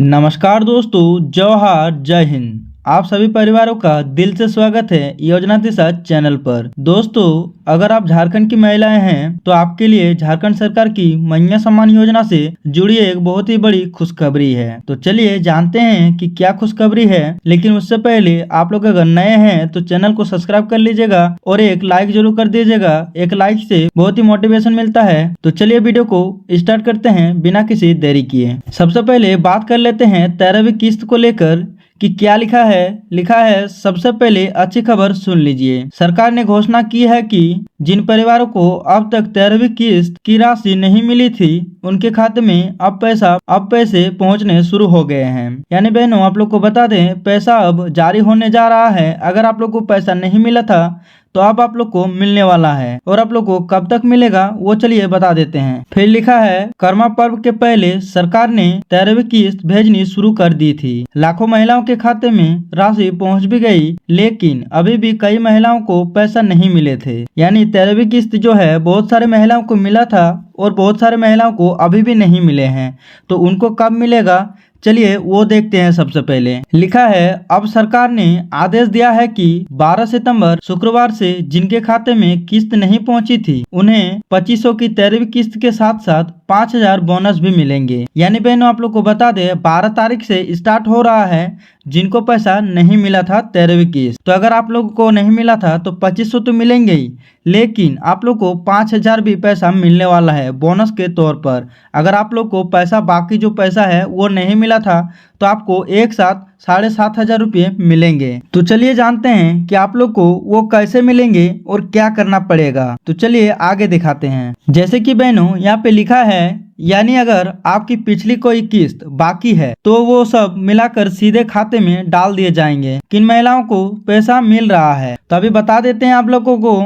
नमस्कार दोस्तों, जवाहर जय हिंद। आप सभी परिवारों का दिल से स्वागत है योजना दिशा चैनल पर। दोस्तों, अगर आप झारखंड की महिलाएं हैं तो आपके लिए झारखंड सरकार की मैया सम्मान योजना से जुड़ी एक बहुत ही बड़ी खुशखबरी है। तो चलिए जानते हैं कि क्या खुशखबरी है। लेकिन उससे पहले आप लोग अगर नए हैं तो चैनल को सब्सक्राइब कर लीजिएगा और एक लाइक जरूर कर दीजिएगा। एक लाइक से बहुत ही मोटिवेशन मिलता है। तो चलिए वीडियो को स्टार्ट करते हैं बिना किसी देरी किए। सबसे पहले बात कर लेते हैं 13वीं किस्त को लेकर कि क्या लिखा है सबसे पहले अच्छी खबर सुन लीजिए। सरकार ने घोषणा की है कि जिन परिवारों को अब तक 13वीं किस्त की राशि नहीं मिली थी उनके खाते में अब पैसे पहुंचने शुरू हो गए हैं। यानी बहनों, आप लोग को बता दें, पैसा अब जारी होने जा रहा है। अगर आप लोग को पैसा नहीं मिला था तो अब आप लोग को मिलने वाला है। और आप लोग को कब तक मिलेगा वो चलिए बता देते हैं। फिर लिखा है, कर्मा पर्व के पहले सरकार ने 13वीं किस्त भेजनी शुरू कर दी थी। लाखों महिलाओं के खाते में राशि पहुंच भी गई, लेकिन अभी भी कई महिलाओं को पैसा नहीं मिले थे। यानी 13वीं किस्त जो है बहुत सारे महिलाओं को मिला था और बहुत सारे महिलाओं को अभी भी नहीं मिले हैं। तो उनको कब मिलेगा चलिए वो देखते हैं। सबसे पहले लिखा है, अब सरकार ने आदेश दिया है कि 12 सितंबर शुक्रवार से जिनके खाते में किस्त नहीं पहुंची थी उन्हें 2500 की 13वीं किस्त के साथ साथ 5000 बोनस भी मिलेंगे। यानी बहनों, आप लोग को बता दें 12 तारीख से स्टार्ट हो रहा है जिनको पैसा नहीं मिला था 13वीं किस्त। तो अगर आप लोगों को नहीं मिला था तो 2500 तो मिलेंगे ही, लेकिन आप लोग को 5000 भी पैसा मिलने वाला है बोनस के तौर पर। अगर आप लोग को पैसा बाकी जो पैसा है वो नहीं मिला था तो आपको एक साथ 7500 रुपये मिलेंगे। तो चलिए जानते हैं कि आप लोग को वो कैसे मिलेंगे और क्या करना पड़ेगा। तो चलिए आगे दिखाते हैं। जैसे कि बहनों यहाँ पे लिखा है, यानी अगर आपकी पिछली कोई किस्त बाकी है तो वो सब मिलाकर सीधे खाते में डाल दिए जाएंगे। किन महिलाओं को पैसा मिल रहा है तो अभी बता देते हैं आप लोगों को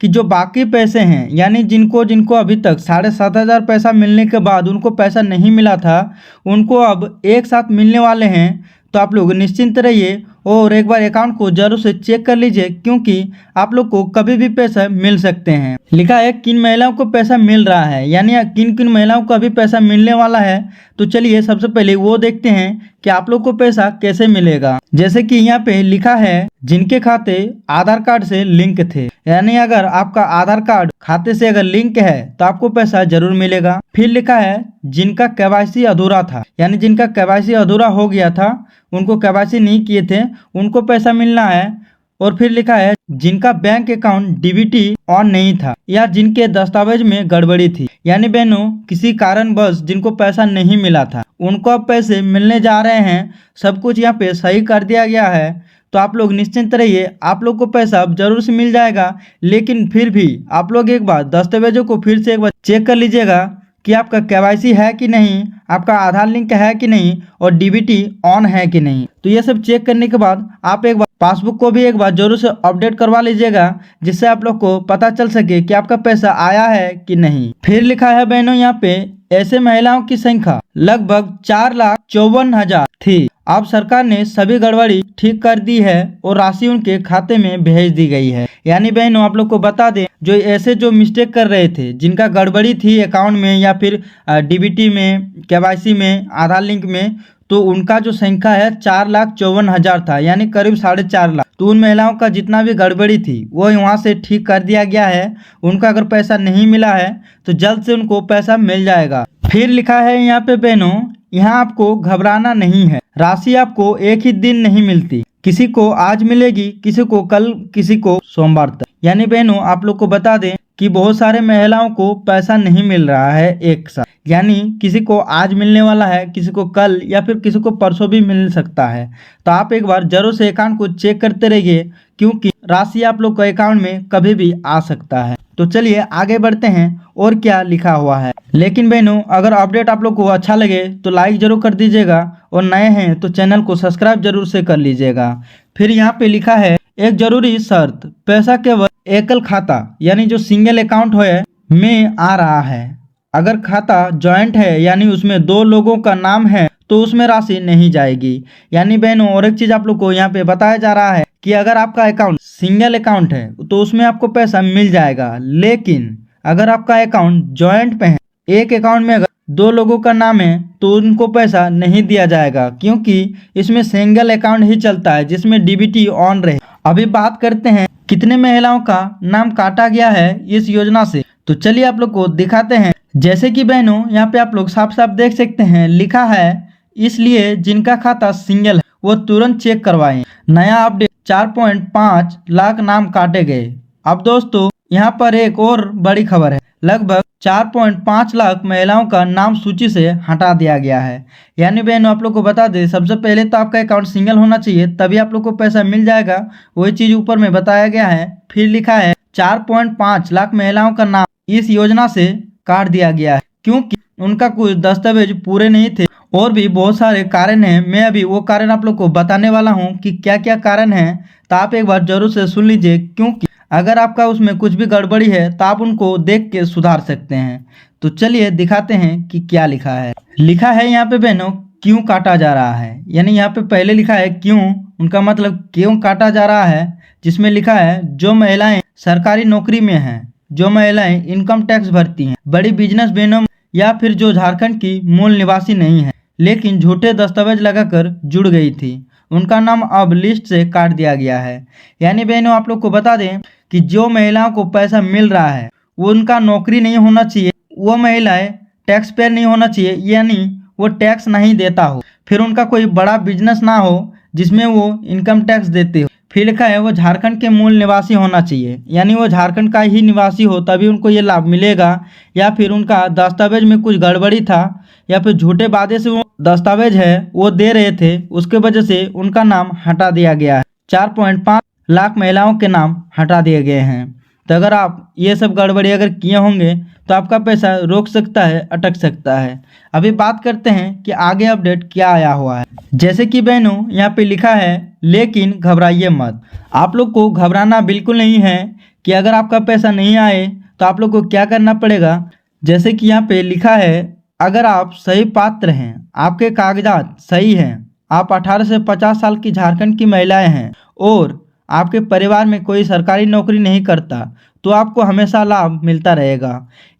कि जो बाकी पैसे हैं, यानी जिनको अभी तक 7500 पैसा मिलने के बाद उनको पैसा नहीं मिला था उनको अब एक साथ मिलने वाले हैं। तो आप लोग निश्चिंत रहिए और एक बार अकाउंट को जरूर से चेक कर लीजिए, क्योंकि आप लोग को कभी भी पैसा मिल सकते हैं। लिखा है किन महिलाओं को पैसा मिल रहा है, यानी किन किन महिलाओं को अभी पैसा मिलने वाला है। तो चलिए सबसे पहले वो देखते हैं कि आप लोग को पैसा कैसे मिलेगा। जैसे कि यहाँ पे लिखा है, जिनके खाते आधार कार्ड से लिंक थे, यानी अगर आपका आधार कार्ड खाते से अगर लिंक है तो आपको पैसा जरूर मिलेगा। फिर लिखा है, जिनका केवाईसी अधूरा था, यानी जिनका केवाईसी अधूरा हो गया था, उनको केवाईसी नहीं किए थे, उनको पैसा मिलना है। और फिर लिखा है, जिनका बैंक अकाउंट डीबीटी ऑन नहीं था या जिनके दस्तावेज में गड़बड़ी थी, यानी बहनों किसी कारणवश जिनको पैसा नहीं मिला था उनको अब पैसे मिलने जा रहे हैं। सब कुछ यहाँ पे सही कर दिया गया है। तो आप लोग निश्चिंत रहिए, आप लोग को पैसा अब जरूर से मिल जाएगा। लेकिन फिर भी आप लोग एक बार दस्तावेजों को फिर से एक बार चेक कर लीजिएगा कि आपका केवाईसी है कि नहीं, आपका आधार लिंक है कि नहीं और डीबीटी ऑन है कि नहीं। तो ये सब चेक करने के बाद आप एक बार पासबुक को भी एक बार जरूर से अपडेट करवा लीजिएगा, जिससे आप लोग को पता चल सके कि आपका पैसा आया है कि नहीं। फिर लिखा है बहनों यहाँ पे, ऐसे महिलाओं की संख्या लगभग 4,54,000 थी। अब सरकार ने सभी गड़बड़ी ठीक कर दी है और राशि उनके खाते में भेज दी गई है। यानी बहनों, आप लोग को बता दें, जो ऐसे जो मिस्टेक कर रहे थे, जिनका गड़बड़ी थी अकाउंट में या फिर डीबीटी में, केवाईसी में, आधार लिंक में, तो उनका जो संख्या है 4,54,000 था, यानी करीब 4.5 लाख। तो उन महिलाओं का जितना भी गड़बड़ी थी वो वहाँ से ठीक कर दिया गया है। उनका अगर पैसा नहीं मिला है तो जल्द से उनको पैसा मिल जाएगा। फिर लिखा है यहाँ पे बहनों, यहाँ आपको घबराना नहीं है। राशि आपको एक ही दिन नहीं मिलती, किसी को आज मिलेगी, किसी को कल, किसी को सोमवार तक। यानी बहनों, आप लोग को बता दें कि बहुत सारे महिलाओं को पैसा नहीं मिल रहा है एक साथ, यानी किसी को आज मिलने वाला है, किसी को कल या फिर किसी को परसों भी मिल सकता है। तो आप एक बार जरूर से अकाउंट को चेक करते रहिए, क्योंकि राशि आप लोग के अकाउंट में कभी भी आ सकता है। तो चलिए आगे बढ़ते हैं और क्या लिखा हुआ है। लेकिन बहनों, अगर अपडेट आप लोग को अच्छा लगे तो लाइक जरूर कर दीजिएगा और नए हैं तो चैनल को सब्सक्राइब जरूर से कर लीजिएगा। फिर यहाँ पे लिखा है, एक जरूरी शर्त, पैसा केवल एकल खाता यानी जो सिंगल अकाउंट है में आ रहा है। अगर खाता जॉइंट है यानी उसमें 2 लोगों का नाम है तो उसमें राशि नहीं जाएगी। यानी बहनों, और एक चीज आप लोग को यहाँ पे बताया जा रहा है कि अगर आपका अकाउंट सिंगल अकाउंट है तो उसमें आपको पैसा मिल जाएगा, लेकिन अगर आपका अकाउंट जॉइंट पे है, एक अकाउंट में अगर दो लोगों का नाम है तो उनको पैसा नहीं दिया जाएगा, क्योंकि इसमें सिंगल अकाउंट ही चलता है जिसमें डीबीटी ऑन रहे। अभी बात करते हैं कितने महिलाओं का नाम काटा गया है इस योजना से। तो चलिए आप लोग को दिखाते हैं। जैसे कि बहनों यहाँ पे आप लोग साफ साफ देख सकते हैं, लिखा है इसलिए जिनका खाता सिंगल है वो तुरंत चेक करवाएं। नया अपडेट 4.5 लाख नाम काटे गए। अब दोस्तों यहाँ पर एक और बड़ी खबर है, लगभग 4.5 लाख महिलाओं का नाम सूची से हटा दिया गया है। यानी बहनों आप लोग को बता दें, सबसे पहले तो आपका अकाउंट सिंगल होना चाहिए, तभी आप लोग को पैसा मिल जाएगा। वही चीज ऊपर में बताया गया है। फिर लिखा है 4.5 लाख महिलाओं का नाम इस योजना से काट दिया गया है क्योंकि उनका कुछ दस्तावेज पूरे नहीं थे और भी बहुत सारे कारण हैं। मैं अभी वो कारण आप लोग को बताने वाला हूँ कि क्या क्या कारण है, तो आप एक बार जरूर से सुन लीजिए, क्योंकि अगर आपका उसमें कुछ भी गड़बड़ी है तो आप उनको देख के सुधार सकते हैं। तो चलिए दिखाते हैं कि क्या लिखा है। लिखा है यहाँ पे बहनों क्यों काटा जा रहा है, यानी यहाँ पे पहले लिखा है क्यों, उनका मतलब क्यों काटा जा रहा है, जिसमें लिखा है जो महिलाएं सरकारी नौकरी में हैं, जो महिलाएं इनकम टैक्स भरती हैं, बड़ी बिजनेस मैनों या फिर जो झारखंड की मूल निवासी नहीं है लेकिन झूठे दस्तावेज लगाकर जुड़ गई थी, उनका नाम अब लिस्ट से काट दिया गया है। यानी बहनों आप लोग को बता दें कि जो महिलाओं को पैसा मिल रहा है वो उनका नौकरी नहीं होना चाहिए, वो महिलाएं टैक्स पेयर नहीं होना चाहिए, यानी वो टैक्स नहीं देता हो, फिर उनका कोई बड़ा बिजनेस ना हो जिसमें वो इनकम टैक्स देते हो। फिर लिखा है वो झारखंड के मूल निवासी होना चाहिए, यानी वो झारखंड का ही निवासी हो तभी उनको ये लाभ मिलेगा, या फिर उनका दस्तावेज में कुछ गड़बड़ी था या फिर झूठे वादे से वो दस्तावेज है वो दे रहे थे, उसके वजह से उनका नाम हटा दिया गया है। 4.5 लाख महिलाओं के नाम हटा दिए गए हैं। तो अगर आप ये सब गड़बड़ी अगर किए होंगे तो आपका पैसा रोक सकता है, अटक सकता है। अभी बात करते हैं कि आगे अपडेट क्या आया हुआ है। जैसे कि बहनों यहाँ पे लिखा है लेकिन घबराइए मत। आप लोग को घबराना बिल्कुल नहीं है कि अगर आपका पैसा नहीं आए तो आप लोग को क्या करना पड़ेगा। जैसे कि यहाँ पे लिखा है अगर आप सही पात्र हैं, आपके कागजात सही हैं, आप 18 से 50 साल की झारखंड की महिलाएं हैं और आपके परिवार में कोई सरकारी नौकरी नहीं करता तो आपको हमेशा लाभ मिलता रहेगा।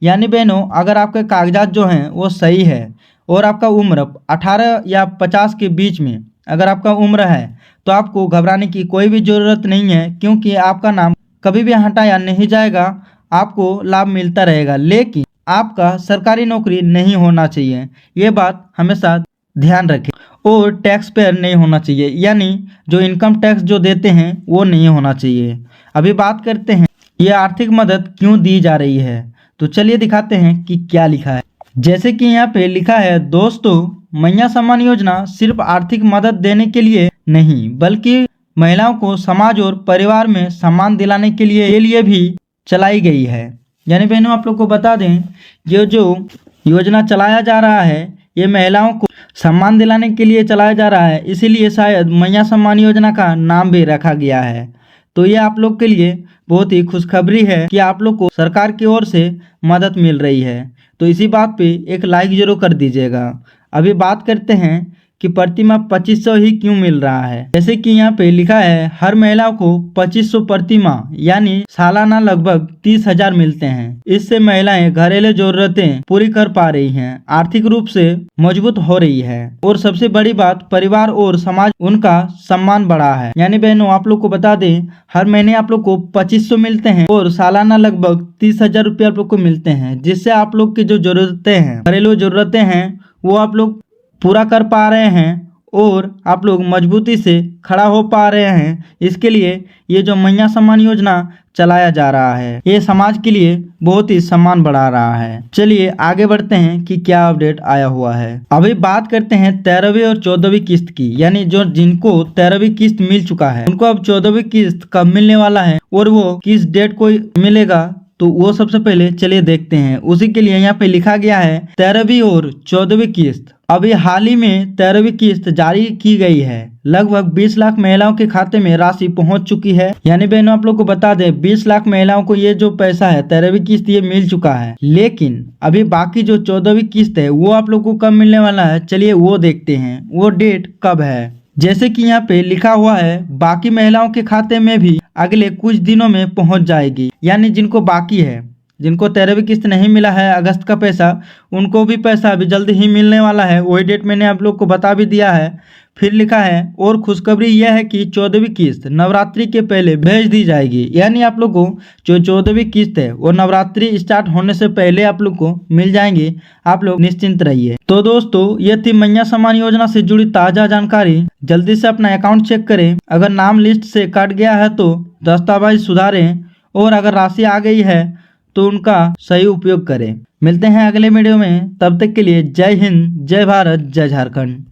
यानी बहनों अगर आपके कागजात जो हैं वो सही है और आपका उम्र 18 या 50 के बीच में अगर आपका उम्र है तो आपको घबराने की कोई भी ज़रूरत नहीं है, क्योंकि आपका नाम कभी भी हटाया नहीं जाएगा, आपको लाभ मिलता रहेगा। लेकिन आपका सरकारी नौकरी नहीं होना चाहिए, ये बात हमेशा ध्यान रखें। और टैक्स पेयर नहीं होना चाहिए, यानी जो इनकम टैक्स जो देते हैं वो नहीं होना चाहिए। अभी बात करते हैं ये आर्थिक मदद क्यों दी जा रही है। तो चलिए दिखाते हैं कि क्या लिखा है। जैसे कि यहाँ पे लिखा है दोस्तों, मैया सम्मान योजना सिर्फ आर्थिक मदद देने के लिए नहीं बल्कि महिलाओं को समाज और परिवार में सम्मान दिलाने के लिए भी चलाई गई है। यानी बहनों आप लोग को बता दें ये जो योजना चलाया जा रहा है ये महिलाओं को सम्मान दिलाने के लिए चलाया जा रहा है, इसीलिए शायद मैया सम्मान योजना का नाम भी रखा गया है। तो ये आप लोग के लिए बहुत ही खुशखबरी है कि आप लोग को सरकार की ओर से मदद मिल रही है। तो इसी बात पे एक लाइक जरूर कर दीजिएगा। अभी बात करते हैं कि प्रति माह 2500 ही क्यों मिल रहा है। जैसे कि यहाँ पे लिखा है हर महिला को 2500 प्रति माह यानी सालाना लगभग 30,000 मिलते हैं। इससे महिलाएं घरेलू जरूरतें पूरी कर पा रही हैं, आर्थिक रूप से मजबूत हो रही है और सबसे बड़ी बात परिवार और समाज उनका सम्मान बढ़ा है। यानी बहनों आप लोग को बता दें हर महीने आप लोग को 2500 मिलते हैं और सालाना लगभग 30,000 रुपये आप लोग को मिलते हैं, जिससे आप लोग की जो जरूरतें हैं घरेलू जरूरतें हैं वो आप लोग पूरा कर पा रहे हैं और आप लोग मजबूती से खड़ा हो पा रहे हैं। इसके लिए ये जो मैया सम्मान योजना चलाया जा रहा है ये समाज के लिए बहुत ही सम्मान बढ़ा रहा है। चलिए आगे बढ़ते हैं कि क्या अपडेट आया हुआ है। अभी बात करते हैं 13वीं और 14वीं किस्त की, यानी जो जिनको 13वीं किस्त मिल चुका है उनको अब 14वीं किस्त कब मिलने वाला है और वो किस डेट को मिलेगा, तो वो सबसे पहले चलिए देखते हैं। उसी के लिए यहाँ पे लिखा गया है 13वीं और 14वीं किस्त। अभी हाल ही में 13वीं किस्त जारी की गई है। लगभग 20 लाख महिलाओं के खाते में राशि पहुंच चुकी है। यानी बहनों आप लोग को बता दें 20 लाख महिलाओं को ये जो पैसा है 13वीं किस्त ये मिल चुका है। लेकिन अभी बाकी जो 14वीं किस्त है वो आप लोग को कब मिलने वाला है, चलिए वो देखते हैं वो डेट कब है। जैसे कि यहाँ पे लिखा हुआ है बाकी महिलाओं के खाते में भी अगले कुछ दिनों में पहुंच जाएगी। यानी जिनको बाकी है जिनको 13वीं किस्त नहीं मिला है अगस्त का पैसा, उनको भी पैसा अभी जल्दी ही मिलने वाला है। वही डेट मैंने आप लोग को बता भी दिया है। फिर लिखा है और खुशखबरी यह है कि 14वीं किस्त नवरात्रि के पहले भेज दी जाएगी। यानी आप लोग को जो 14वीं किस्त है वो नवरात्रि स्टार्ट होने से पहले आप लोग को मिल जाएंगे। आप लोग निश्चिंत रहिए। तो दोस्तों ये थी मैया सम्मान योजना से जुड़ी ताजा जानकारी। जल्दी से अपना अकाउंट चेक करें। अगर नाम लिस्ट से कट गया है तो दस्तावेज सुधारें, और अगर राशि आ गई है तो उनका सही उपयोग करें। मिलते हैं अगले वीडियो में, तब तक के लिए जय हिंद, जय भारत, जय झारखंड।